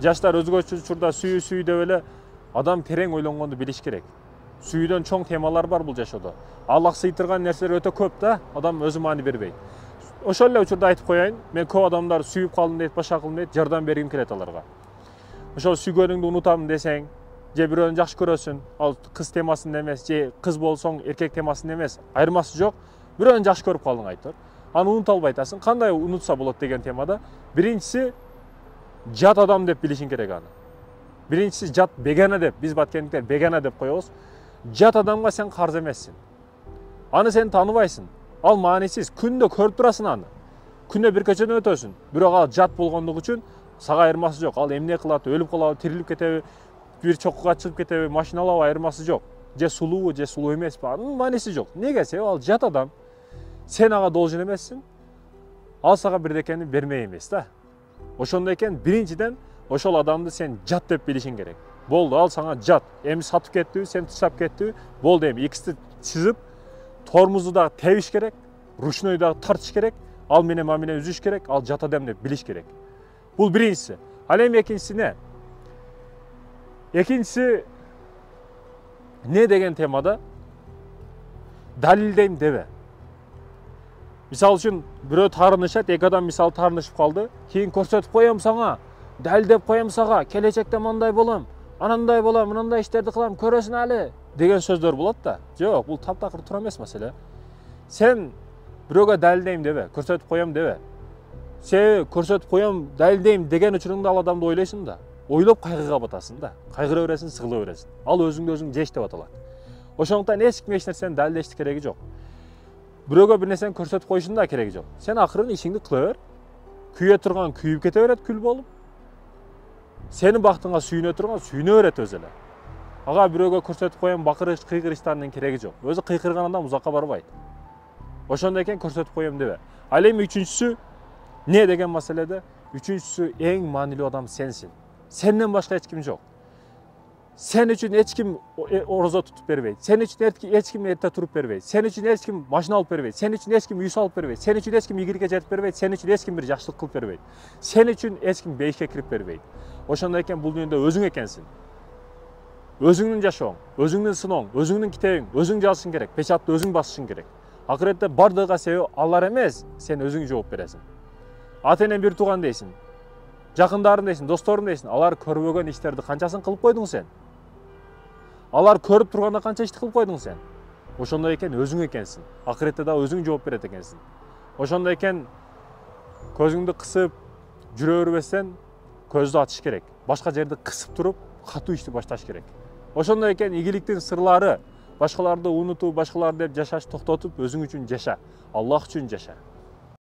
Жаштар өзгөчө учурда сүйүү деп эле адам терең ойлонгонду билиш керек. Сүйүүдөн чоң темалар бар бул жашоодо. Аллах сыйдырган нерселер өтө көп да, адам өзү маани бербейт. Ошол эле учурда айтып коеюн, мен көп адамдар сүйүп калдым дейт, башка кылдым дейт, жардам бергим келет аларга. Ошол сүйгөнүңдү унутам десең, же бирөөнү жакшы көрөсүң, ал кыз темасында эмес, же кыз болсоң эркек темасында эмес, айырмасы жок. Бирөөнү жакшы көрүп калдың айтор. Аны унута албай атасың. Кандай унутса болот деген темада биринчиси жат адам деп билишиң керек аны. Биринчиси жат бегана деп, биз баткендиктер бегана деп коебуз. Жат адамга сен карыз эмессиң. Аны сен тааныбайсың. Ал маанисиз. Күндө көрүп турасың аны. Күндө бир көчөдөн өтөсүң. Бирок ал жат болгондугу үчүн сага айырмасы жок. Ал эмне кылат, өлүп калабы, тирилип кетеби, бир чокуга чыгып кетеби, машина алабы, айырмасы жок. Же сулуубу, же сулуу эмеспи, анын мааниси жок. Неге? Себеби ал жат адам. Сен ага должен эмессиң. Ал сага бирдекени бермей эмес да. Ошондой экен биринчиден ошол адамды сен жат деп билишиң керек. Болду, ал сага жат. Эми сатып кеттиби, сен таштап кеттиби, болду эми икисти чызып, тормузду дагы тебиш керек, ручной дагы тартыш керек, ал менен мамиле үзүш керек, ал жат адам деп билиш керек. Бул биринчиси. Ал эми экинчиси не? Экинчиси не деген темада далилдейм дебе. Мисалы үчүн бирөө таарынышат, эки адам мисалы таарынышып калды, кийин көрсөтүп коем сага, далилдеп коем сага, келечекте мындай болом, анандай болом, мындай иштерди кылам, көрөсүң али деген сөздөр болот да. Жок, бул таптакыр туура эмес маселе. Сен бирөөгө далилдейм дебе, көрсөтүп коем дебе. Себеби көрсөтүп коем, далилдейм деген учуруңда ал адамды ойлойсуң да. Ойлоп кайгыга батасың да. Кайгыра бересиң, сыгыла бересиң. Ал өзүңдү өзүң жеш деп аталат. Ошондуктан эч ким эч нерсени далилдештин кереги жок. Бирөөгө бир нерсени көрсөтүп коюшуң да кереги жок. Сен акырын ишиңди кыла бер. Күйө турган күйүп кете берет күл болуп. Сенин бактыңа сүйүнө турган сүйүнө берет өзү эле. Ага бирөөгө көрсөтүп коем, бакырыш, кыйкырыштардын кереги жок. Өзү кыйкырган адам узакка барбайт. Ошондой экен көрсөтүп коем дебе. Ал эми үчүнчүсү не деген маселеде? Үчүнчүсү эң маанилүү адам сенсиң. Сенден башка эч ким жок. Сен үчүн эч ким орозо тутуп бербейт. Сен үчүн эч ким эрте туруп бербейт. Сен үчүн эч ким машина алып бербейт. Сен үчүн эч ким үй салып бербейт. Сен үчүн эч ким игиликке жетип бербейт. Сен үчүн эч ким бир жакшылык кылып бербейт. Сен үчүн эч ким бейишке кирип бербейт. Ошондой экен бул дүйнөдө өзүң экенсиң. Өзүңдүн жашооң, өзүңдүн сынооң, өзүңдүн китебиң, өзүң жазышың керек, печатты өзүң басышың керек. Акыретте бардыгына себеби алар эмес, сен өзүң жооп бересиң. Ата энен бир тууган дейсиң, жакындарың дейсиң, досторуң дейсиң, алар көрбөгөн иштерди канчасын кылып койдуң сен? Алар көрүп турганда канча ишти кылып койдуң сен? Ошондой экен өзүң экенсиң. Акыретте да өзүң жооп берет экенсиң. Ошондой экен көзүңдү кысып, жүрө бербестен көздү ачыш керек. Башка жерди кысып туруп, катуу ишти башташ керек. Ошондой экен игиликтин сырлары башкаларды унутуп, башкалар деп жашаш токтотуп, өзүң үчүн жаша. Аллах үчүн жаша.